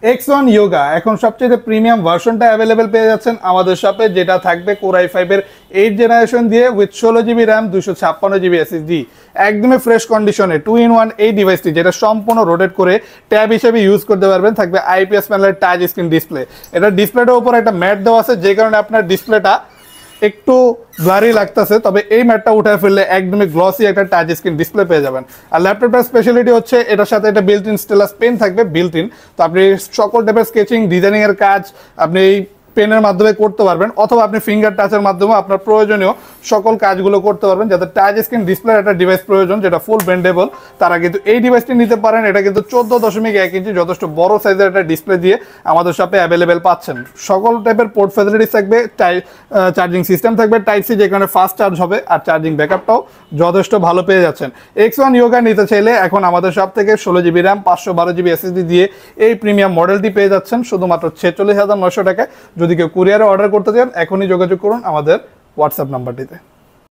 X1 Yoga এখন সবচেয়ে premium ভার্সনটা অ্যাভেলেবেল পেয়ে যাচ্ছেন আমাদের শপে, যেটা থাকবে Core i5 এর 8 জেনারেশন দিয়ে with 16GB RAM 256GB SSD। একদমই ফ্রেশ কন্ডিশনে 2-in-1 এই ডিভাইসটি, যেটা সম্পূর্ণ রোটেট করে ট্যাব হিসেবে ইউজ করতে পারবেন। থাকবে IPS প্যানেলের টাচ স্ক্রিন ডিসপ্লে। এটা ডিসপ্লেটার উপর একটা ম্যাট দেওয়া আছে, যে কারণে আপনার ডিসপ্লেটা একটু ব্লারি লাগতেছে, তবে এই ম্যাটটা উঠে ফেললে একদমই গ্লসি একটা টাচ স্ক্রিন ডিসপ্লে পেয়ে যাবেন। আর ল্যাপটপটার স্পেশালিটি হচ্ছে এটার সাথে একটা বিল্ট ইন স্টেলাস পেন থাকবে, বিল্ট ইন। তো আপনি সকল টাইপের স্কেচিং, ডিজাইনিং এর কাজ আপনি এই পেনের মাধ্যমে করতে পারবেন, অথবা আপনি ফিঙ্গার টাচের মাধ্যমে আপনার প্রয়োজনীয় সকল কাজগুলো করতে পারবেন। যাতে টাচ স্ক্রিন ডিসপ্লের একটা ডিভাইস প্রয়োজন যেটা ফুল বেন্ডেবল, তারা কিন্তু এই ডিভাইসটি নিতে পারেন। এটা কিন্তু 14.1 ইঞ্চি যথেষ্ট বড় সাইজের একটা ডিসপ্লে দিয়ে আমাদের শপে অ্যাভেলেবেল পাচ্ছেন। সকল টাইপের পোর্ট ফ্যাসিলিটিস থাকবে, চার্জিং সিস্টেম থাকবে টাইপ সি, যেখানে ফাস্ট চার্জ হবে, আর চার্জিং ব্যাকআপটাও যথেষ্ট ভালো পেয়ে যাচ্ছেন। X1 Yoga নিতে চাইলে এখন আমাদের শপ থেকে 16GB RAM 512GB SSD দিয়ে এই প্রিমিয়াম মডেলটি পেয়ে যাচ্ছেন শুধুমাত্র 46,900 টাকায়। যদি কেউ কুরিয়ারে অর্ডার করতে চান এখনই যোগাযোগ করুন আমাদের হোয়াটসঅ্যাপ নাম্বারটিতে।